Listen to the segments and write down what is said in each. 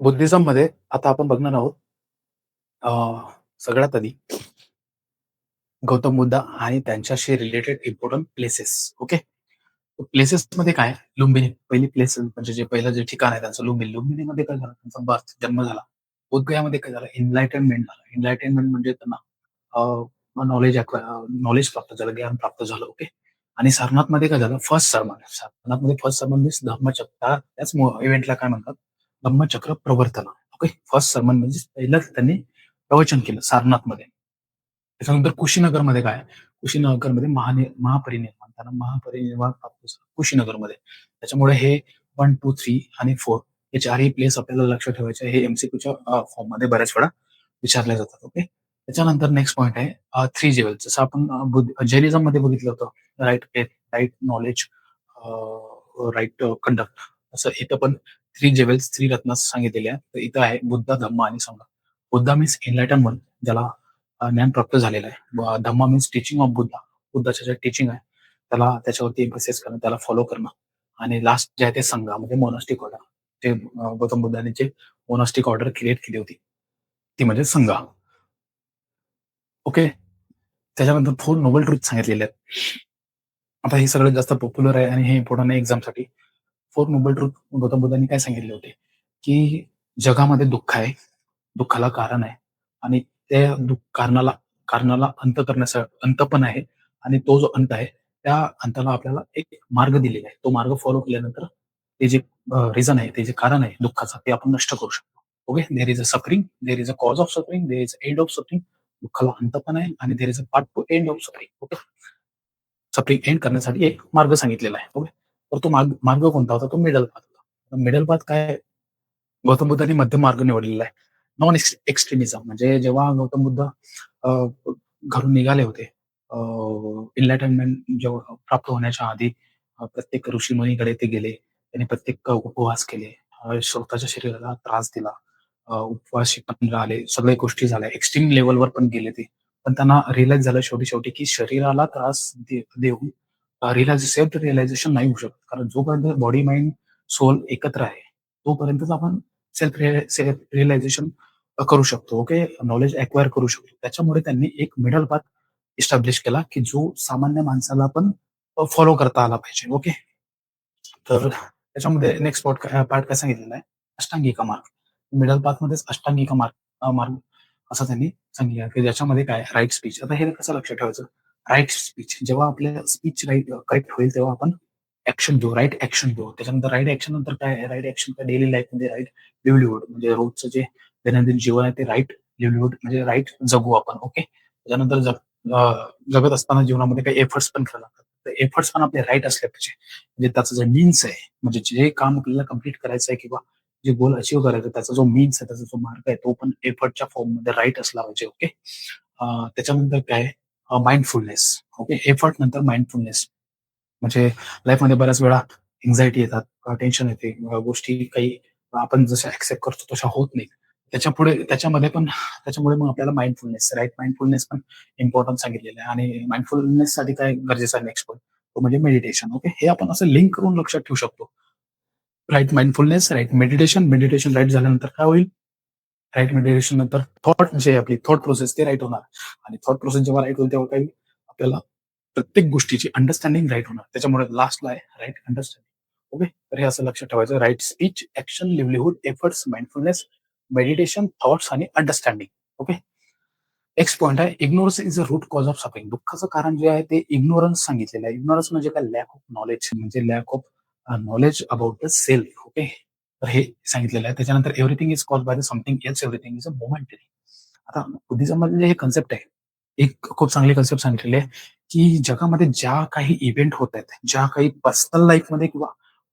बुद्धिझममध्ये आता आपण बघणार आहोत अ, सगळ्यात आधी गौतम बुद्ध आणि त्यांच्याशी रिलेटेड इम्पोर्टंट प्लेसेस. ओके. प्लेसेसमध्ये काय लुंबिनी पहिली प्लेस म्हणजे जे पहिलं जे ठिकाण आहे त्यांचं लुंबिनी. लुंबिनीमध्ये काय झालं त्यांचा बर्थ जन्म झाला. बोधगयामध्ये काय झालं एनलाइटनमेंट झालं. एनलाइटनमेंट म्हणजे त्यांना नॉलेज नॉलेज प्राप्त झालं, ज्ञान प्राप्त झालं. ओके. आणि सारनाथमध्ये काय झालं फर्स्ट सरमन. सारनाथमध्ये फर्स्ट सरमन मीन्स धम्मचक्र त्याच इव्हेंटला काय म्हणतात Dhammachakra Pravartan. Okay. First sermon म्हणजे पहिलंच त्यांनी प्रवचन केलं सारनाथमध्ये. त्याच्यानंतर कुशीनगरमध्ये काय कुशीनगरमध्ये महापरिनिर्वाण त्यांना महापरिनिर्वाण प्राप्त झालं कुशीनगरमध्ये. त्याच्यामुळे हे 1, 2, 3 आणि 4 हे चारही प्लेस आपल्याला लक्षात ठेवायचे आहे. हे एमसीक्यूच्या फॉर्ममध्ये बऱ्याच वेळा विचारले जातात. ओके. त्याच्यानंतर नेक्स्ट पॉइंट आहे थ्री जेवेल. जसं आपण जैनिझम मध्ये बघितलं होतं right faith, right knowledge, right conduct. असं इथं पण थ्री जेवेल्स, थ्री रत्न सांगितलेले आहे. तर इथं आहे बुद्ध, धम्म आणि संघ. बुद्ध मीन्स एनलायटनमेंट, ज्याला ज्ञान प्राप्त झालेलं आहे. धम्मा मीन्स टीचिंग ऑफ बुद्धा, बुद्धाच्या ज्या टीचिंग आहे त्याला त्याच्यावरती एम्फेसिस करणं, त्याला फॉलो करणं. आणि लास्ट जे आहे ते संघ म्हणजे मोनास्टिक ऑर्डर. जे गौतम बुद्धांनी जे मोनास्टिक ऑर्डर क्रिएट केली होती ती म्हणजे संघ. ओके. त्याच्यानंतर फोर नोबल ट्रूथ सांगितलेले आहेत. आता हे सगळ्यात जास्त पॉप्युलर आहे आणि हे इम्पॉर्टंट आहे एक्झामसाठी. फोर नोबल ट्रूथ गौतम बुद्धांनी काय सांगितले होते की जगामध्ये दुःख आहे, दुःखाला कारण आहे आणि त्या कारणाला कारणाला अंत करण्यासाठी अंत पण आहे. आणि तो जो अंत आहे त्या अंताला आपल्याला एक मार्ग दिलेला आहे. तो मार्ग फॉलो केल्यानंतर ते जे रिझन आहे, ते जे कारण आहे दुःखाचं ते आपण नष्ट करू शकतो. Okay. There is a suffering, there is a cause of suffering, there is end of suffering. दुःखाला अंत पण आहे आणि there is a part to end of suffering. Okay. Suffering end करण्यासाठी एक मार्ग सांगितलेला आहे. ओके. तर तो मार्ग कोणता होता? तो मिडल पाथ होता. मिडल पाथ काय गौतम बुद्धांनी मध्यम मार्ग निवडलेला आहे. नॉन एक्स्ट्रीमिझम म्हणजे जेव्हा गौतम बुद्ध घरून निघाले होते एनलाइटनमेंट जेव्हा प्राप्त होण्याच्या आधी प्रत्येक ऋषीमुनीकडे ते गेले. त्यांनी प्रत्येक उपवास केले. स्वतःच्या शरीराला त्रास दिला. उपवास पण आले, सगळ्या गोष्टी झाल्या. एक्स्ट्रीम लेव्हलवर पण गेले ते. पण त्यांना रिअलाईज झालं शेवटी की शरीराला त्रास देऊन सेल्फ रिअलायझेशन नाही होऊ शकत. कारण जोपर्यंत बॉडी, माइंड, सोल एकत्र आहे, तोपर्यंतच आपण सेल्फ रिअलायझेशन करू शकतो. ओके. नॉलेज अक्वायर करू शकतो. त्याच्यामुळे त्यांनी एक मिडल पाथ इस्टॅब्लिश केला, की जो सामान्य माणसाला पण फॉलो करता आला पाहिजे. ओके. तर त्याच्यामध्ये नेक्स्ट पार्ट काय सांगितलेला आहे? अष्टांगिका मार्ग. मिडल पाथमध्येच अष्टांगिका मार्ग असं त्यांनी सांगितलं, की ज्याच्यामध्ये काय राईट स्पीच. आता हे कसं लक्षात ठेवायचं? राईट स्पीच जेव्हा आपल्या स्पीच करेक्ट होईल तेव्हा आपण ऍक्शन घेऊ, राईट ऍक्शन घेऊ. त्याच्यानंतर राईट ऍक्शन नंतर काय राईट ऍक्शन काय डेली लाईफ मध्ये राईट लिव्हलीहूड म्हणजे रोजचं जे दैनंदिन जीवन आहे ते राईट लिव्हलीहूड म्हणजे राईट जगू आपण. ओके. त्याच्यानंतर जगत असताना जीवनामध्ये काही एफर्ट्स पण करायला लागतात. तर एफर्ट्स पण आपले राईट असले पाहिजे. म्हणजे त्याचं जे मीन्स आहे, म्हणजे जे काम आपल्याला कम्प्लीट करायचं आहे किंवा जे गोल अचीव्ह करायचं त्याचा जो मीन्स आहे, त्याचा जो मार्ग आहे तो पण एफर्टच्या फॉर्ममध्ये राईट असला पाहिजे. ओके. त्याच्यानंतर काय माइंडफुलनेस. ओके. एफर्ट नंतर माइंडफुलनेस म्हणजे लाईफमध्ये बऱ्याच वेळा एन्झायटी येतात, टेन्शन येते, गोष्टी काही आपण जसं ऍक्सेप्ट करतो तशा होत नाही. त्याच्यामुळे मग आपल्याला माइंडफुलनेस, राईट माइंडफुलनेस पण इम्पॉर्टंट सांगितलेलं आहे. आणि माइंडफुलनेस साठी काय गरजेचं आहे नेक्स्ट पॉईंट तो म्हणजे मेडिटेशन. ओके. हे आपण असं लिंक करून लक्षात ठेवू शकतो. Right mindfulness, right meditation, meditation right झाल्यानंतर काय होईल? राईट मेडिटेशन नंतर थॉट जे आपली थॉट प्रोसेस ते राईट होणार. आणि थॉट प्रोसेस जेव्हा राईट होईल तेव्हा काही आपल्याला प्रत्येक गोष्टीची अंडरस्टँडिंग राईट होणार. त्याच्यामुळे लास्टला आहे राईट अंडरस्टँडिंग. ओके. तर हे असं लक्षात ठेवायचं. Right speech, action, livelihood, efforts, mindfulness, meditation, thoughts आणि अंडरस्टँडिंग. ओके. नेक्स्ट पॉईंट आहे ignorance is a root cause of suffering. दुःखाचं कारण जे आहे ते इग्नोरन्स सांगितलेलं आहे. इग्नोरन्स म्हणजे काय? लॅक ऑफ नॉलेज म्हणजे lack of knowledge about the self. Okay. तर हे सांगितलेलं आहे. त्याच्यानंतर everything is cause by the something else, everything is a momentary. आता बुद्धिझममध्ये हे कन्सेप्ट आहे. एक खूप चांगली कन्सेप्ट सांगितलेली आहे, की जगामध्ये ज्या काही इव्हेंट होत आहेत, ज्या काही पर्सनल लाईफमध्ये किंवा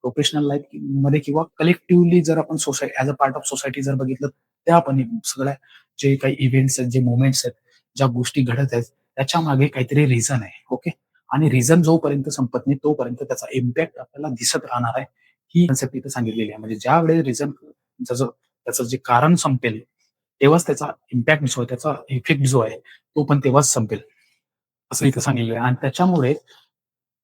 प्रोफेशनल लाईफ मध्ये किंवा कलेक्टिव्हली जर आपण as a part of society जर बघितलं, त्या आपण सगळ्या जे काही इव्हेंट्स आहेत, जे मोमेंट्स आहेत, ज्या गोष्टी घडत आहेत, त्याच्या मागे काहीतरी रिझन आहे. ओके. आणि रिझन जोपर्यंत संपत नाही तोपर्यंत त्याचा इम्पॅक्ट आपल्याला दिसत राहणार आहे. ही कन्सेप्ट इथे सांगितलेली आहे. म्हणजे ज्यावेळेस रिझन त्याचं जे कारण संपेल तेव्हाच त्याचा इम्पॅक्ट जो आहे, त्याचा इफेक्ट जो आहे तो पण तेव्हाच संपेल असं इथं सांगितलेलं आहे. आणि त्याच्यामुळे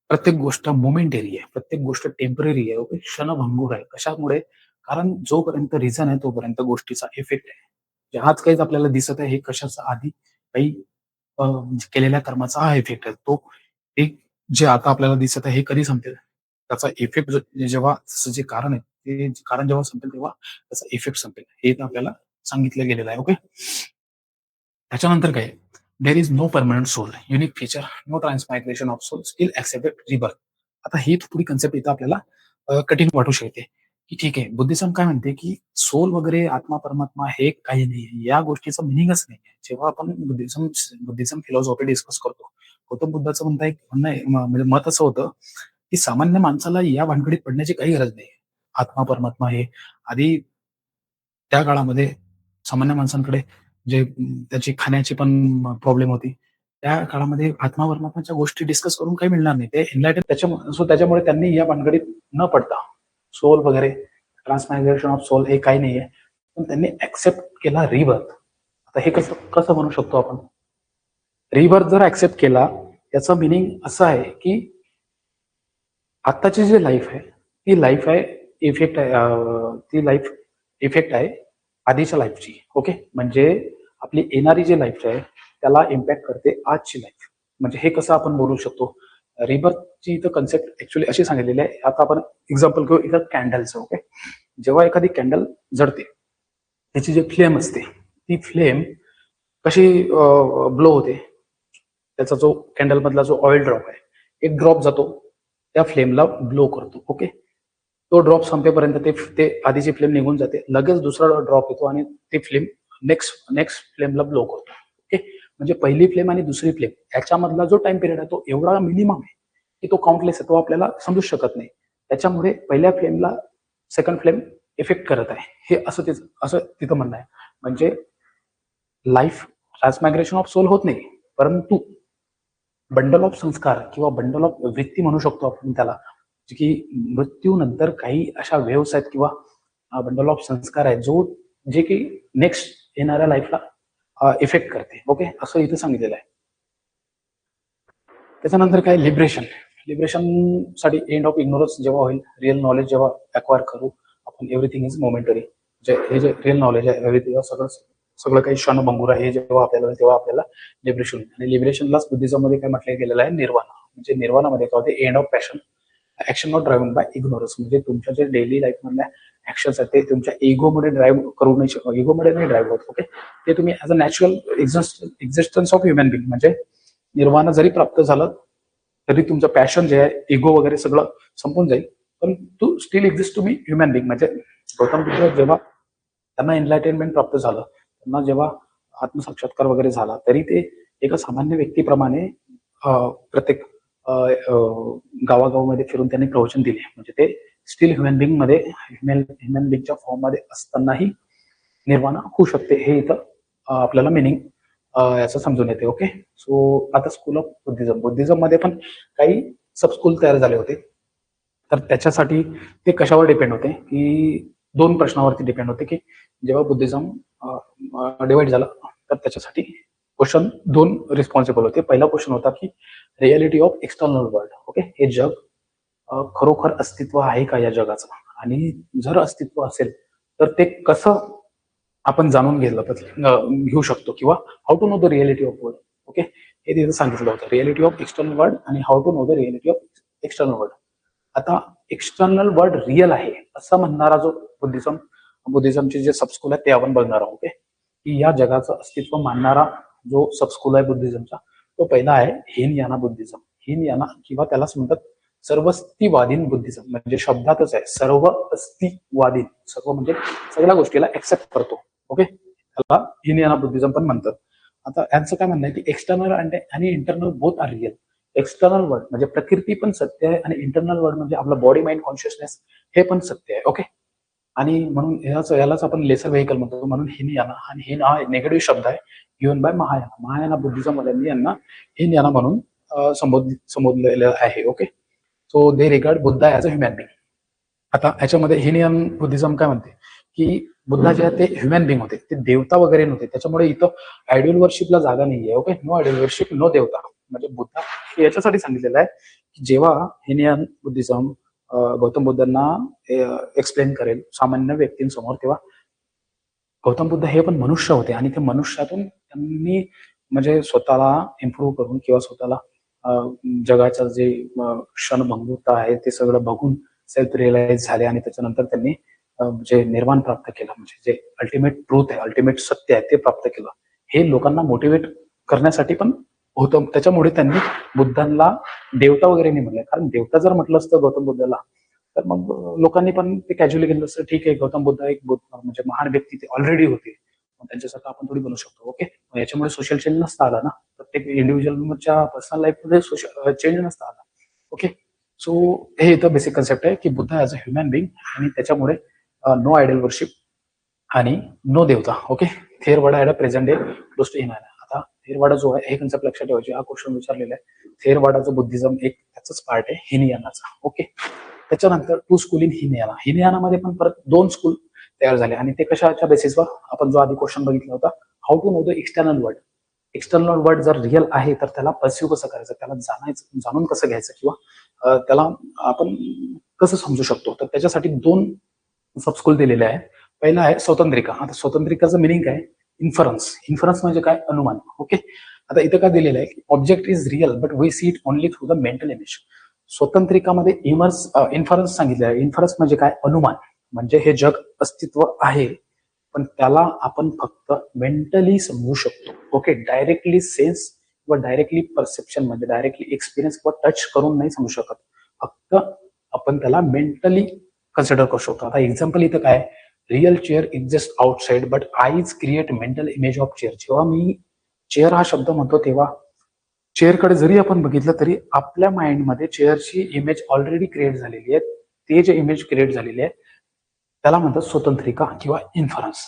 प्रत्येक गोष्ट मोमेंटरी आहे, प्रत्येक गोष्ट टेम्पररी आहे. ओके. क्षणभंगूर आहे. कशामुळे? कारण जोपर्यंत रिझन आहे तोपर्यंत गोष्टीचा इफेक्ट आहे. जे आज काहीच आपल्याला दिसत आहे हे कशाचा आधी काही केलेल्या कर्माचा हा इफेक्ट आहे. तो एक जे आता आपल्याला दिसत आहे हे कधी संपेल? त्याचा इफेक्ट जेव्हा जे कारण आहे ते कारण जेव्हा संपेल तेव्हा त्याचा इफेक्ट संपेल. हे तर आपल्याला सांगितलं गेलेलं आहे. ओके. त्याच्यानंतर काय? There is no permanent soul, unique feature, no transmigration of soul, still accepted rebirth. आता ही थोडी कन्सेप्ट इथं आपल्याला कठीण वाटू शकते, की ठीक आहे, बुद्धिझम काय म्हणते, की सोल वगैरे आत्मा, परमात्मा हे काही नाही. या गोष्टीचं मिनिंगच नाही. जेव्हा आपण बुद्धिझम फिलॉसॉफी डिस्कस करतो, गौतम बुद्धाचं म्हणणं आहे म्हणजे मत असं होतं, की सामान्य माणसाला या भानगडीत पडण्याची काही गरज नाही. आत्मा, परमात्मा हे आधी त्या काळामध्ये सामान्य माणसांकडे जे त्याची खाण्याची पण प्रॉब्लेम होती. त्या काळामध्ये आत्मा परमात्म्याच्या गोष्टी डिस्कस करून काही मिळणार नाही. ते एनलायटन त्याच्यामुळे त्यांनी या भानगडीत न पडता सोल वगैरे ट्रान्समायग्रेशन ऑफ सोल हे काही नाहीये. पण त्यांनी ऍक्सेप्ट केला रिबर्थ. आता हे कसं कसं म्हणू शकतो आपण? रिबर्थ जर ऍक्सेप्ट केला याचं मिनिंग असं आहे, की आत्ताची जी लाईफ आहे ती लाईफ आहे इफेक्ट आहे ती लाईफ इफेक्ट आहे आधीच्या लाईफची. ओके. म्हणजे आपली येणारी जी लाईफ आहे त्याला इम्पॅक्ट करते आजची लाईफ. म्हणजे हे कसं आपण बोलू शकतो? रिबर्थची इथं कन्सेप्ट ऍक्च्युली अशी सांगितलेली आहे. आता आपण एक्झाम्पल घेऊ इथं कॅन्डलचं. ओके. जेव्हा एखादी कॅन्डल जळते त्याची जी फ्लेम असते ती फ्लेम कशी ब्लो होते? त्याचा जो कॅन्डल मधला जो ऑइल ड्रॉप आहे एक ड्रॉप जातो त्या फ्लेमला ब्लो करतो. ओके. तो ड्रॉप संपेपर्यंत ते आधीची फ्लेम निघून जाते. लगेच दुसरा ड्रॉप येतो आणि ती फ्लेम नेक्स्ट फ्लेमला ब्लो करतो. ओके. म्हणजे पहिली फ्लेम आणि दुसरी फ्लेम याच्यामधला जो टाइम पिरियड आहे तो एवढा मिनिमम आहे की तो काउंटलेस आहे. तो आपल्याला समजू शकत नाही. त्याच्यामुळे पहिल्या फ्लेमला सेकंड फ्लेम इफेक्ट करत आहे. हे असं तिथं म्हणणं आहे. म्हणजे लाईफ ट्रान्समायग्रेशन ऑफ सोल होत नाही, परंतु बंडल ऑफ संस्कार किंवा बंडल ऑफ वृत्ती म्हणू शकतो आपण त्याला, की मृत्यूनंतर काही अशा वेव्स आहेत किंवा बंडल ऑफ संस्कार आहे जो जे की नेक्स्ट येणाऱ्या लाईफला इफेक्ट करते. ओके. असं इथं सांगितलेलं आहे. त्याच्यानंतर काय? लिबरेशन साठी एंड ऑफ इग्नोरन्स जेव्हा होईल, रिअल नॉलेज जेव्हा अक्वायर करू आपण, एव्हरीथिंग इज मोमेंटरी. हे जे रिअल नॉलेज आहे एव्हरीथिंग सगळं काही क्षणभंगूर आहे. हे जेव्हा आपल्याला तेव्हा आपल्याला लिबरेशन आणि लिबरेशनलाच बुद्धिझम मध्ये काय म्हटलं गेलेलं आहे? निर्वाणा. म्हणजे निर्वाणामध्ये काय होते? End of passion, action not driven by ignorance. म्हणजे तुमच्या जे डेली लाईफ मधल्या ऍक्शन्स आहेत ते तुमच्या इगोमध्ये ड्राईव्ह करू नाही, इगोमध्ये नाही ड्राईव्ह होत. ओके. ते तुम्ही as a natural existence of human being, म्हणजे निर्वाणा जरी प्राप्त झालं तरी तुमचं पॅशन जे आहे इगो वगैरे सगळं संपून जाईल, पण तू स्टील एक्झिस्ट तुम्ही ह्युमन बिंग. म्हणजे गौतम बुद्ध जेव्हा त्यांना एनलायटेनमेंट प्राप्त झालं, त्यांना जेव्हा आत्मसाक्षात्कार वगैरे झाला, तरी ते एका सामान्य व्यक्तीप्रमाणे प्रत्येक गावागावामध्ये फिरून त्यांनी प्रवचन दिले. म्हणजे ते स्टील ह्युमन बिंग मध्ये ह्युमन बिंगच्या फॉर्म मध्ये असतानाही निर्वाणा होऊ शकते. हे इथं आपल्याला मिनिंग याचं समजून येते. ओके. सो आता स्कूल ऑफ बुद्धिझम मध्ये पण काही सब स्कूल तयार झाले होते. तर त्याच्यासाठी ते कशावर डिपेंड होते? की दोन प्रश्नावरती डिपेंड होते, की जेव्हा बुद्धिझम डिवाइड झाला तर त्याच्यासाठी क्वेश्चन दोन रिस्पॉन्सिबल होते. पहिला क्वेश्चन होता की reality of external world. Okay. हे जग खरोखर अस्तित्व आहे का या जगाचं? आणि जर अस्तित्व असेल तर ते कसं आपण जाणून घेऊ शकतो, किंवा how to know the reality of world. Okay. हे तिथं सांगितलं होतं, रियालिटी ऑफ एक्सटर्नल वर्ल्ड आणि how to know the reality of external world. आता एक्सटर्नल वर्ल्ड रिअल आहे असं म्हणणारा जो बुद्धिझमचे जे सबस्कूल आहे ते आपण बघणार आहोत. ओके. की या जगाचं अस्तित्व मानणारा जो सबस्कूल आहे बुद्धिझमचा तो पहिला आहे हीनयाना बुद्धिझम. हीनयाना किंवा त्यालाच म्हणतात सर्वस्तिवादीन बुद्धिझम. म्हणजे शब्दातच आहे सर्व अस्तिवादीन, सर्व म्हणजे सगळ्या गोष्टीला एक्सेप्ट करतो. ओके. त्याला हीनयाना बुद्धिझम पण म्हणतात. आता यांचं काय म्हणणं आहे की एक्सटर्नल आणि internal both are real. External world म्हणजे प्रकृती पण सत्य आहे आणि इंटरनल वर्ल्ड म्हणजे आपलं बॉडी माइंड कॉन्शियसनेस हे पण सत्य आहे. ओके. आणि म्हणून यालाच आपण लेसर व्हेकल म्हणतो. म्हणून हीनयाना, आणि हिन हा नेगेटिव्ह शब्द आहे गिव्हन बाय महायाना बुद्धिझम वाल्यांनी यांना हीनयाना म्हणून संबोधलेलं आहे. Okay. So they regard Buddha as a human Bing. आता ह्याच्यामध्ये हिनियन बुद्धिझम काय म्हणते की बुद्धा जे आहे ते ह्युमन बिंग होते, ते देवता वगैरे नव्हते. त्याच्यामुळे इथं आयडियल वर्शिपला जागा नाहीये. Okay. No ideal worship, no देवता. म्हणजे बुद्धा याच्यासाठी सांगितलेलं आहे की जेव्हा हिनियन बुद्धिझम गौतम बुद्धांना एक्सप्लेन करेल सामान्य व्यक्तींसमोर, तेव्हा गौतम बुद्ध हे पण मनुष्य होते आणि ते मनुष्यातून त्यांनी म्हणजे स्वतःला इम्प्रूव्ह करून किंवा स्वतःला जगाच्या जे क्षणभंगुरता आहे ते सगळं बघून सेल्फ रिअलाइज झाले आणि त्याच्यानंतर त्यांनी जे निर्वाण प्राप्त केलं, म्हणजे जे अल्टिमेट ट्रूथ आहे, अल्टिमेट सत्य आहे ते प्राप्त केलं. हे लोकांना मोटिवेट करण्यासाठी पण होतं. त्याच्यामुळे त्यांनी बुद्धांना देवता वगैरे नाही म्हणलं, कारण देवता जर म्हटलं असतं गौतम बुद्धाला तर मग लोकांनी पण ते कॅज्युअली घेतलं असतं. ठीक आहे, गौतम बुद्ध एक म्हणजे महान व्यक्ती ते ऑलरेडी होते, त्यांच्यासारखं आपण थोडी बनू शकतो. ओके, याच्यामुळे सोशल चेंज नसता आला ना, प्रत्येक इंडिव्हिज्युअलच्या पर्सनल लाईफमध्ये सोशल चेंज नसता आला. ओके, सो हे इथं बेसिक कन्सेप्ट आहे की Buddha as a human being, आणि त्याच्यामुळे नो आयडल वर्शिप आणि नो देवता. Okay, Theravada at a present day close to Himalaya. आता थेरवाडा जो आहे हे कन्सेप्ट लक्षात ठेवायचे. हा क्वेश्चन विचारलेला आहे. थेरवाडाचं बुद्धिझम एक त्याच पार्ट आहे हिनयानाचा. ओके, त्याच्यानंतर टू स्कूल इन हिनयाना. हिनयानामध्ये पण परत 2 स्कूल तयार झाले, आणि ते कशाच्या बेसिसवर, आपण जो आधी क्वेश्चन बघितला होता, how to know the external world. External world जर रिअल आहे तर त्याला परस्यू कसं करायचं, त्याला जाणून कसं घ्यायचं, किंवा त्याला आपण कसं समजू शकतो. तर त्याच्यासाठी 2 सबस्कूल दिलेले आहे. पहिला आहे स्वतंत्रिका. आता स्वतंत्रिकाचं मिनिंग काय, इन्फरन्स. इन्फरन्स म्हणजे काय, अनुमान. ओके, आता इथं काय दिलेलं आहे, object is real but we see it only through the mental image. स्वतंत्रिकामध्ये इन्फरन्स सांगितलं आहे. इन्फरन्स म्हणजे काय, अनुमान. म्हणजे हे जग अस्तित्व आहे, पण त्याला आपण फक्त मेंटली समजू शकतो. ओके, डायरेक्टली सेन्स किंवा डायरेक्टली परसेप्शन म्हणजे डायरेक्टली एक्सपिरियन्स किंवा टच करून नाही समजू शकत. फक्त आपण त्याला मेंटली कन्सिडर करू शकतो. आता एक्झाम्पल इथं काय, real chair exist outside but eyes create mental image of chair. जेव्हा मी चेअर हा शब्द म्हणतो तेव्हा चेअरकडे जरी आपण बघितलं तरी आपल्या माइंडमध्ये चेअरची इमेज ऑलरेडी क्रिएट झालेली आहे. ते जे इमेज क्रिएट झालेली आहे त्याला म्हणतात स्वतंत्रिका किंवा इन्फरन्स.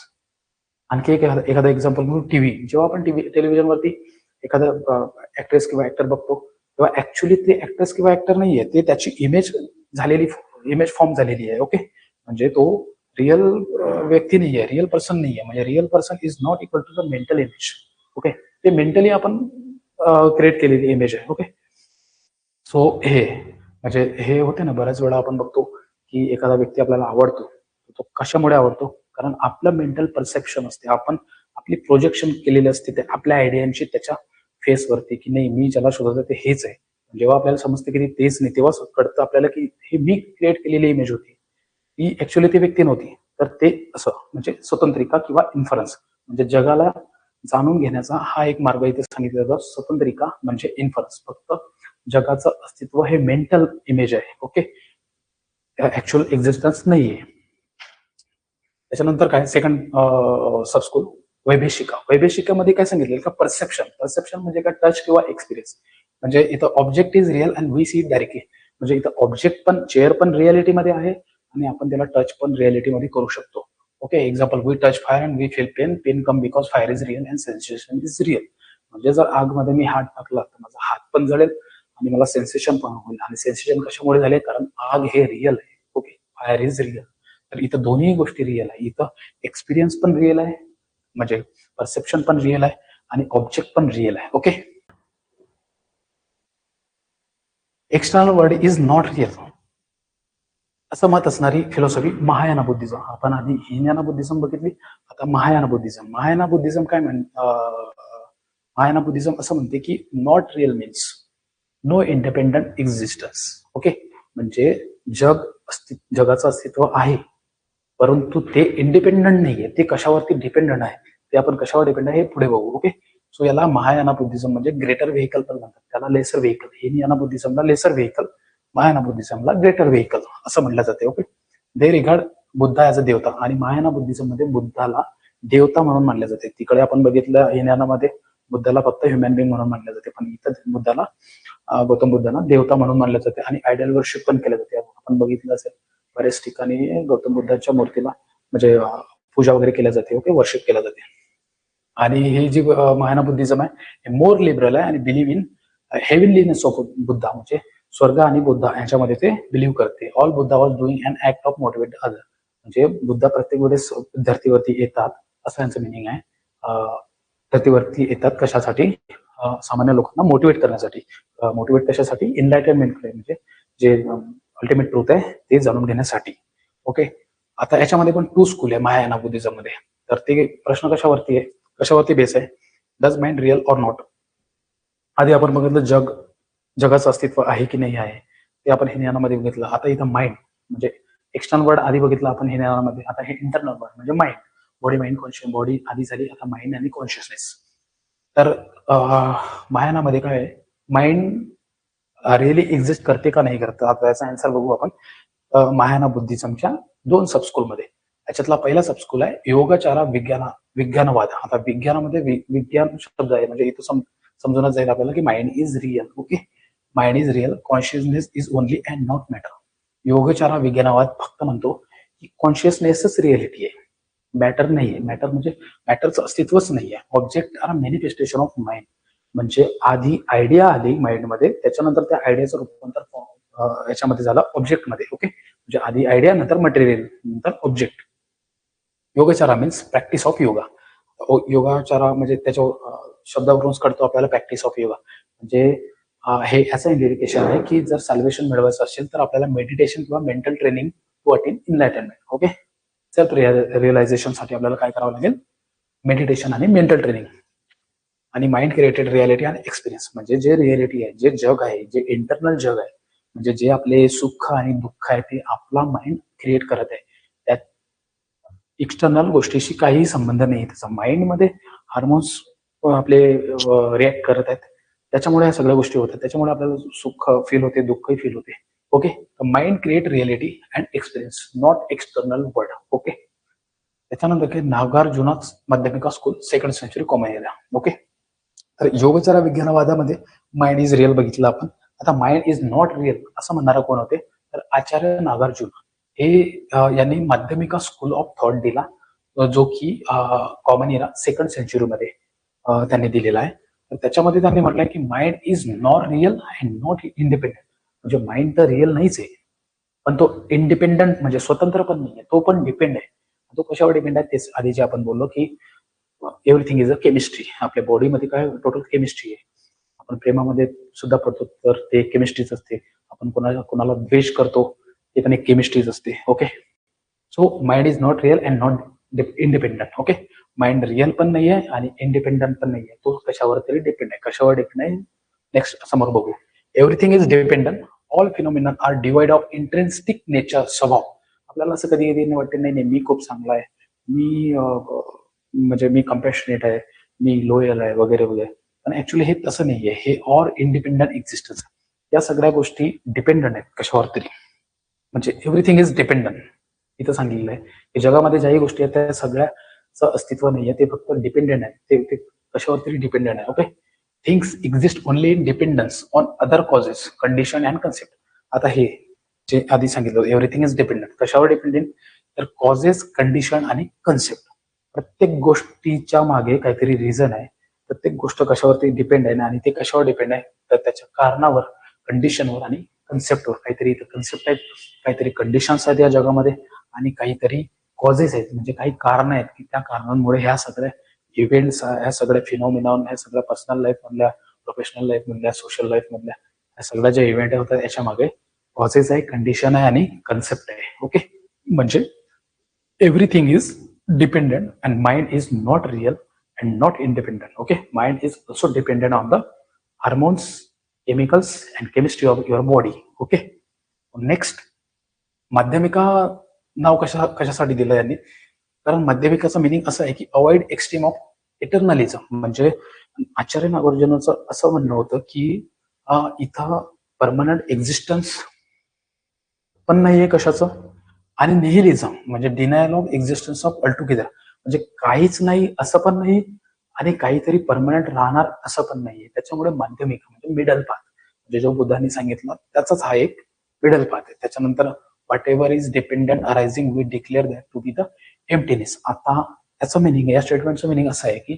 आणखी एखादा एक्झाम्पल म्हणून टीव्ही. जेव्हा आपण टेलिव्हिजनवरती एखादा ऍक्ट्रेस किंवा ऍक्टर बघतो तेव्हा ऍक्च्युली ते ऍक्ट्रेस किंवा ऍक्टर नाहीये, ते त्याची इमेज फॉर्म झालेली आहे. ओके, म्हणजे तो रिअल व्यक्ती नाहीये, रिअल पर्सन नाहीये. म्हणजे real person is not equal to the mental image. Okay, ते मेंटली आपण क्रिएट केलेली इमेज आहे. ओके, सो म्हणजे हे होते ना, बऱ्याच वेळा आपण बघतो की एखादा व्यक्ती आपल्याला आवडतो, तो कशामुळे आवडतो, कारण आपलं मेंटल परसेप्शन असते, आपण आपली प्रोजेक्शन केलेली असते ते आपल्या आयडियांची त्याच्या फेसवरती, की नाही मी ज्याला शोधतो ते हेच आहे. जेव्हा आपल्याला समजते की तेच नाही, तेव्हा कळतं आपल्याला की हे मी क्रिएट केलेली इमेज होती, ती ऍक्च्युअली ती व्यक्ती नव्हती. तर ते असं म्हणजे स्वतंत्रिका किंवा इन्फरन्स म्हणजे जगाला जाणून घेण्याचा हा एक मार्ग इथे सांगितला जातो. स्वतंत्रिका म्हणजे इन्फरन्स, फक्त जगाचं अस्तित्व हे मेंटल इमेज आहे. ओके, ऍक्च्युअल एक्झिस्टन्स नाहीये. त्याच्यानंतर काय, सेकंड सबस्कूल वैभेशिका. वैभेशिकामध्ये काय सांगितलेलं का, परसेप्शन म्हणजे काय, टच किंवा एक्सपिरियन्स. म्हणजे इथं object is real and we see it directly. म्हणजे इथं ऑब्जेक्ट पण, चेअर पण रियालिटीमध्ये आहे आणि आपण त्याला टच पण रियालिटीमध्ये करू शकतो. Okay, example, we touch fire and we feel pain come because fire is real and sensation is real. म्हणजे जर आगमध्ये मी हात टाकला तर माझा हात पण जळेल आणि मला सेन्सेशन पण होईल. आणि सेन्सेशन कशामुळे झाले, कारण आग हे रिअल आहे. Okay, fire is real. तर इथं दोन्ही गोष्टी रिअल आहे. इथं एक्सपिरियन्स पण रिअल आहे, म्हणजे परसेप्शन पण रिअल आहे आणि ऑब्जेक्ट पण रिअल आहे. Okay, external world is not real असं मत असणारी फिलॉसॉफी महायाना बुद्धिझम. आपण आधी हिनयाना बुद्धिझम बघितली, आता महायाना बुद्धिझम. महायाना बुद्धिझम काय महायाना बुद्धिझम असं म्हणते की not real means no independent existence. Okay, म्हणजे जगाचं अस्तित्व आहे परंतु ते इंडिपेंडंट नाहीये, ते कशावरती डिपेंडंट आहे. ते आपण कशावर डिपेंड आहे हे पुढे बघू. ओके, सो याला महायाना बुद्धिझम म्हणजे ग्रेटर व्हेकल पण म्हणतात, त्याला लेसर व्हेकल. हिनयाना बुद्धिझमला लेसर व्हेकल, महायाना बुद्धिझमला ग्रेटर व्हेकल असं म्हटलं जाते. Okay, they regard Buddha as a देवता, आणि महायाना बुद्धिझम मध्ये बुद्धाला देवता म्हणून मानले जाते. तिकडे आपण बघितलं हिनयानामध्ये बुद्धाला फक्त ह्युमन बिंग म्हणून मानले जाते, पण इथं बुद्धाला गौतम बुद्धांना देवता म्हणून मानले जाते आणि आयडल वर्शिप पण केले जाते. आपण बघितलं असेल बऱ्याच ठिकाणी गौतम बुद्धांच्या मूर्तीला म्हणजे पूजा वगैरे केल्या जाते. ओके, वर्शिप केल्या जाते. आणि ही जी महायाना बुद्धिझम आहे हे मोर लिबरल आहे आणि believe in heavenliness of Buddha, म्हणजे स्वर्ग आणि बुद्धा यांच्यामध्ये ते बिलीव्ह करते. All Buddha was doing an act of motivate other. म्हणजे बुद्धा प्रत्येक वेळेस धर्तीवरती येतात असं यांचं मिनिंग आहे. धर्तीवरती येतात कशासाठी, सामान्य लोकांना मोटिवेट करण्यासाठी. मोटिवेट कशासाठी, इनलायटनमेंट, म्हणजे जे अल्टिमेट ट्रूथ आहे ते जाणून घेण्यासाठी. ओके. आता याच्यामध्ये पण 2 स्कूल आहे महायाना बुद्धिझम मध्ये. तर ते प्रश्न कशावरती आहे, कशावरती बेस आहे, does mind real or not. आधी आपण बघितलं जगाचं अस्तित्व आहे की नाही आहे ते आपण हे ज्ञानामध्ये बघितलं. आता इथं माइंड म्हणजे एक्सटर्नल वर्ड आधी बघितलं आपण हे ज्ञानामध्ये, आता हे इंटरनल वर्ड म्हणजे mind. Body mind conscious, body आधी झाली, आता माइंड आणि कॉन्शियसनेस. तर महायानामध्ये काय आहे, माइंड रिअली एक्झिस्ट करते का नाही करत, आता याचा आन्सर बघू आपण. महायाना बुद्धिझमच्या 2 सबस्कूलमध्ये. याच्यातला पहिला सबस्कूल आहे योगाचारा विज्ञानवाद. आता विज्ञानामध्ये विज्ञान शब्द आहे म्हणजे इथं समजूनच जाईल आपल्याला की mind is real. Okay. Mind is real, consciousness is only and not matter. Yogachara Vijnanavada फक्त म्हणतो की कॉन्शियसनेसच रिअलिटी आहे, मॅटर नाहीये. मॅटर म्हणजे मॅटरचं अस्तित्वच नाहीये. Object are manifestation of mind. म्हणजे आधी आयडिया आली माइंडमध्ये, त्याच्यानंतर त्या आयडियाचं रूपांतर याच्यामध्ये झालं ऑब्जेक्टमध्ये. ओके. म्हणजे आधी आयडिया, नंतर मटेरियल, नंतर object. Yogachara means practice of yoga. Yogachara म्हणजे त्याच्या शब्दावरूनच कळतो आपल्याला प्रॅक्टिस ऑफ योगा. म्हणजे हे असं इंडिकेशन आहे की जर सॅल्वेशन मिळवायचं असेल तर आपल्याला मेडिटेशन किंवा mental training to attain enlightenment. Okay. Self realisation साठी आपल्याला काय करावं लागेल, मेडिटेशन आणि मेंटल ट्रेनिंग. आणि माइंड क्रिएटेड रियालिटी आणि एक्सपिरियन्स म्हणजे जे रियालिटी आहे, जे जग आहे, जे इंटरनल जग आहे, म्हणजे जे आपले सुख आणि दुःख आहे ते आपला माइंड क्रिएट करत आहे. त्यात एक्सटर्नल गोष्टीशी काहीही संबंध नाही. त्याचा माइंडमध्ये हार्मोन्स आपले रिॲक्ट करत आहेत, त्याच्यामुळे या सगळ्या गोष्टी होतात. त्याच्यामुळे आपल्याला सुख फील होते, दुःखही फील होते. Okay. Mind create reality and experience, not external world. Okay. त्याच्यानंतर काही Nagarjuna Madhyamika school, 2nd century common area. Okay. तर योगचारा विज्ञानवादामध्ये माइंड इज रिअल बघितलं आपण. आता माइंड इज नॉट रिअल असं म्हणणारा कोण होते, तर आचार्य नागार्जुन हे यांनी माध्यमिका स्कूल ऑफ थॉट दिला, जो की कॉमन एरा 2nd सेंचुरीमध्ये त्यांनी दिलेला आहे. तर त्याच्यामध्ये त्यांनी म्हटलंय की mind is not real and not independent. म्हणजे माइंड तर रिअल नाहीच आहे, पण तो इंडिपेंडंट म्हणजे स्वतंत्र पण नाहीये, तो पण डिपेंड आहे. तो कशावर डिपेंड आहे, तेच आधी जे आपण बोललो की एव्हरीथिंग इज अ केमिस्ट्री. आपल्या बॉडीमध्ये काय टोटल केमिस्ट्री आहे. आपण प्रेमामध्ये सुद्धा पडतो तर ते केमिस्ट्रीच असते. आपण कोणाला द्वेष करतो ते पण एक केमिस्ट्रीच असते. Okay. So mind is not real and not independent. Okay. Mind real पण नाही आहे आणि इंडिपेंडंट पण नाही आहे. तो कशावर तरी डिपेंड आहे. कशावर डिपेंड आहे नेक्स्ट समोर बघू. Everything is dependent, all phenomena are devoid of intrinsic nature. स्वभाव. आपल्याला असं कधी कधी वाटते नाही मी खूप चांगला आहे, मी म्हणजे मी कम्पॅशनेट आहे, मी लोयल आहे वगैरे वगैरे. पण ऍक्च्युली हे तसं नाहीये. हे ऑर इंडिपेंडंट एक्झिस्टन्स. या सगळ्या गोष्टी डिपेंडंट आहेत कशावर तरी. म्हणजे एव्हरीथिंग इज डिपेंडंट. इथं सांगितलं आहे की जगामध्ये ज्याही गोष्टी आहेत त्या सगळ्याचं अस्तित्व नाहीये, ते फक्त डिपेंडेंट आहे. ते कशावर तरी डिपेंडेंट आहे. Okay. Things exist only in dependence on other causes, condition and concept. आता हे जे आधी सांगितलं एव्हरीथिंग इज डिपेंडंट, कशावर डिपेंडेंट, तर कॉजेस, कंडिशन आणि कन्सेप्ट. प्रत्येक गोष्टीच्या मागे काहीतरी रिझन आहे. प्रत्येक गोष्ट कशावरती डिपेंड आहे आणि ते कशावर डिपेंड आहे, तर त्याच्या कारणावर, कंडिशनवर आणि कन्सेप्टवर. काहीतरी इथं कन्सेप्ट आहेत, काहीतरी कंडिशन्स आहेत या जगामध्ये आणि काहीतरी कॉजेस आहेत म्हणजे काही कारण आहेत की त्या कारणांमुळे ह्या सगळ्या इव्हेंट्स, ह्या सगळ्या फिनॉमिनॉन, ह्या सगळ्या पर्सनल लाईफ मधल्या, प्रोफेशनल लाईफ मधल्या, सोशल लाईफ मधल्या ह्या सगळ्या ज्या इव्हेंट होतात याच्या मागे कॉजेस आहे, कंडिशन आहे आणि कन्सेप्ट आहे. ओके. म्हणजे everything is dependent and mind is not real and not independent. Okay. Mind is also dependent on the hormones, chemicals and chemistry of your body. Okay. Next, Madhyamika नाव कशासाठी दिलं यांनी, कारण माध्यमिकाचं मिनिंग असं आहे की अवॉइड एक्स्ट्रीम ऑफ इटर्नलिझम. म्हणजे आचार्य नागार्जुनाचं असं म्हणणं होतं की इथं परमनंट एक्झिस्टन्स पण नाहीये कशाचं, आणि निहिलिझम म्हणजे denial of existence of altogether. म्हणजे काहीच नाही असं पण नाही आणि काहीतरी परमनंट राहणार असं पण नाहीये. त्याच्यामुळे माध्यमिक म्हणजे मिडल पाथ, म्हणजे जो बुद्धांनी सांगितलं त्याचाच हा एक मिडल पाथ आहे. त्याच्यानंतर whatever is dependent arising we declare that to be the emptiness. आता याचं मिनिंग, या स्टेटमेंटचं मिनिंग असं आहे की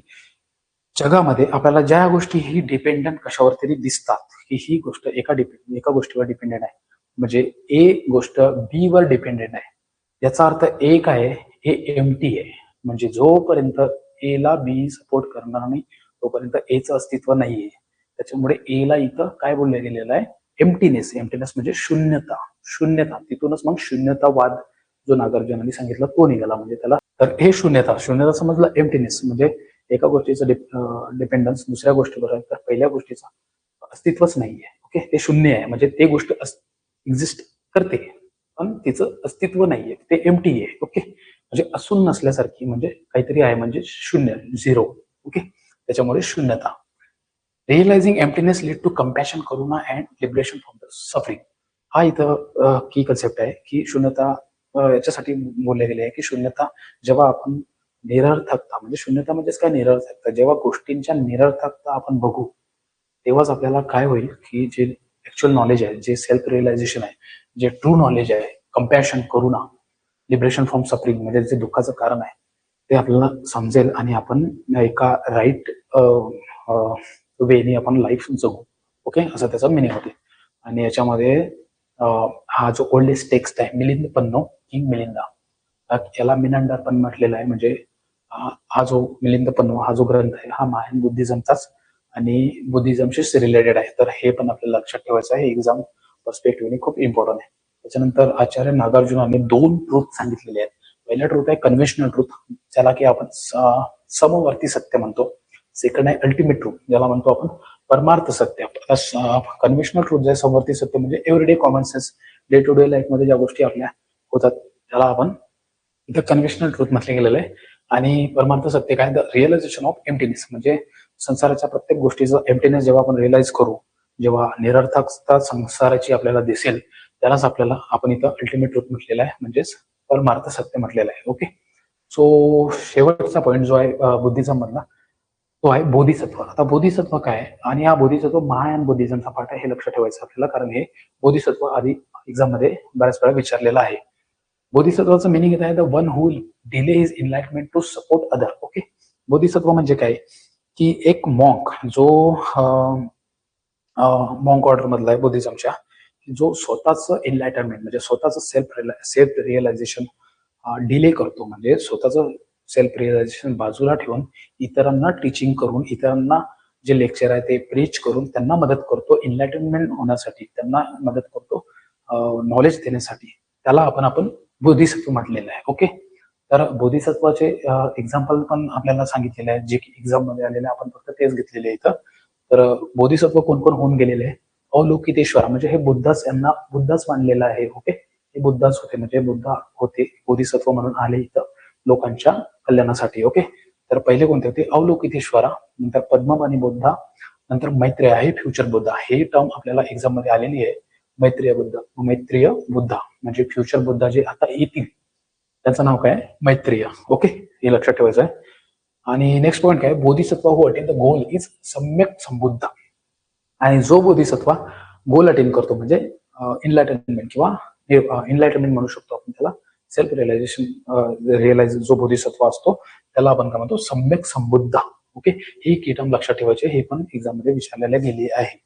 जगामध्ये आपल्याला ज्या गोष्टी ही डिपेंडंट कशावर तरी दिसतात की ही गोष्ट एका गोष्टीवर डिपेंडेंट आहे, म्हणजे ए गोष्ट बी वर डिपेंडेंट आहे, याचा अर्थ ए काय आहे, ए एम्प्टी आहे. म्हणजे जोपर्यंत ए ला बी सपोर्ट करणार नाही तोपर्यंत एचं अस्तित्व नाहीये. त्याच्यामुळे ए ला इथं काय बोललं गेलेलं आहे, एम्प्टीनेस. एम्प्टीनेस म्हणजे शून्यता. शून्यता, तिथूनच मग शून्यतावाद जो नागार्जुनांनी सांगितला तो निघाला. म्हणजे त्याला तर हे शून्यता समजलं एम्प्टीनेस, म्हणजे एका गोष्टीचं डिपेंडन्स दुसऱ्या गोष्टीवर आहे, तर पहिल्या गोष्टीचं अस्तित्वच नाहीये. ओके, ते शून्य आहे, म्हणजे ते गोष्ट एक्झिस्ट करते पण तिचं अस्तित्व नाहीये, ते एम्प्टी आहे. ओके, म्हणजे असून नसल्यासारखी, म्हणजे काहीतरी आहे म्हणजे शून्य, झिरो. ओके, त्याच्यामुळे शून्यता. Realising emptiness lead to compassion, karuna and liberation from the suffering. हा इथं की कन्सेप्ट आहे की शून्यता याच्यासाठी बोलले गेले आहे की शून्यता जेव्हा आपण निरर्थकता, म्हणजे शून्यता म्हणजेच काय, निरर्थकता. जेव्हा गोष्टींच्या निरर्थकता आपण बघू तेव्हाच आपल्याला काय होईल की जे ऍक्च्युअल नॉलेज आहे, जे सेल्फ रिअलायझेशन आहे, जे ट्रू नॉलेज आहे, compassion, Karuna, liberation from suffering, म्हणजे जे दुःखाचं कारण आहे ते आपल्याला समजेल आणि आपण एका राईट वेनी आपण लाईफ जगू. ओके, असं त्याचा मिनिंग होते. आणि याच्यामध्ये हा जो ओल्डेस्ट टेक्स्ट आहे मिलिंद पन्नो, किंग मिलिंदा, याला मिनांडर पण म्हटलेला आहे. म्हणजे हा जो मिलिंद पन्नो हा जो ग्रंथ आहे हा महान बुद्धिझमचाच आणि बुद्धिझमशीच रिलेटेड आहे. तर हे पण आपल्याला लक्षात ठेवायचं आहे, एक्झाम पर्स्पेक्टिव्हने खूप इम्पॉर्टंट आहे. त्याच्यानंतर आचार्य नागार्जुनाने 2 ट्रूथ सांगितलेले आहेत. पहिला ट्रूथ आहे कन्व्हेन्शनल ट्रूथ, ज्याला की आपण समवर्ती सत्य म्हणतो. सेकंड आहे अल्टिमेट ट्रूथ, ज्याला म्हणतो आपण परमार्थ सत्य. कन्व्हेन्शनल ट्रूथ जे समवर्ती सत्य म्हणजे everyday common sense, day to day life मध्ये ज्या गोष्टी आपल्या होतात त्याला आपण इथं कन्व्हेन्शनल ट्रूथ म्हटलं गेलेलं आहे. आणि परमार्थ सत्य काय, द रिअलायझेशन ऑफ एम्प्टीनेस, म्हणजे संसाराच्या प्रत्येक गोष्टीचं एम्प्टीनेस जेव्हा आपण रिअलाइज करू, जेव्हा निरर्थकता संसाराची आपल्याला दिसेल, त्यालाच आपल्याला आपण इथं अल्टिमेट ट्रूथ म्हटलेलं आहे, म्हणजेच परमार्थ सत्य म्हटलेलं आहे. ओके, सो शेवटचा पॉईंट जो आहे बुद्धिझम मधला तो आहे बोधिसत्व. आता बोधिसत्व काय आहे, आणि हा बोधिसत्व महायान बुद्धिझमचा पाठ आहे, हे लक्षात ठेवायचं आपल्याला, कारण हे बोधिसत्व आधी एक्झाम मध्ये बऱ्याच वेळा विचारलेलं आहे. बोधिसत्वाचं मिनिंग येत आहे the one who delay his enlightenment to support other. Okay, बोधिसत्व म्हणजे काय की एक मॉन्क जो मॉन्क ऑर्डर मधला आहे बुद्धिझमच्या, जो स्वतःच एनलाइटनमेंट म्हणजे स्वतःच सेल्फ रिअलायझेशन डिले करतो, म्हणजे स्वतःच सेल्फ रिअलायझेशन बाजूला ठेवून इतरांना टीचिंग करून, इतरांना जे लेक्चर आहे ते प्रीच करून त्यांना मदत करतो एनलाइटनमेंट होण्यासाठी, त्यांना मदत करतो नॉलेज देण्यासाठी, त्याला आपण बोधिसत्व म्हटलेलं आहे. ओके, तर बोधिसत्वाचे एक्झाम्पल पण आपल्याला सांगितलेले आहे, जे की एक्झाम मध्ये आलेले, आपण फक्त तेच घेतलेले इथं. तर बोधिसत्व कोण कोण होऊन गेलेले आहे, अवलोकितेश्वर, म्हणजे हे बुद्धच, यांना बुद्धच मानलेलं आहे. ओके, हे बुद्धच होते, म्हणजे बुद्ध होते, बोधिसत्व म्हणून आले इथं लोकांच्या कल्याणासाठी. ओके, तर पहिले कोणते होते, अवलोकितेश्वरा, नंतर पद्मपानी बुद्धा, नंतर मैत्रेय हे फ्युचर बुद्धा. हे टर्म आपल्याला एक्झाम मध्ये आलेली आहे, मैत्रेय बुद्ध. मैत्रेय बुद्धा म्हणजे फ्युचर बुद्धा जे आता येतील त्याचं नाव काय, मैत्रेय. ओके, हे लक्षात ठेवायचं आहे. आणि नेक्स्ट पॉईंट काय, बोधिसत्व हू अटेन द गोल इज सम्यक संबुद्ध. आणि जो बोधिसत्व गोल अटेन करतो, म्हणजे इनलाइटनमेंट किंवा इनलाइटनमेंट म्हणू शकतो आपण त्याला, सेल्फ रिअलाइज जो बोधिसत्व असतो त्याला आपण काय म्हणतो, सम्यक संबुद्ध. ओके, ही की टर्म लक्षात ठेवायची, हे पण एक्झाम मध्ये विचारलेल्या गेली आहे.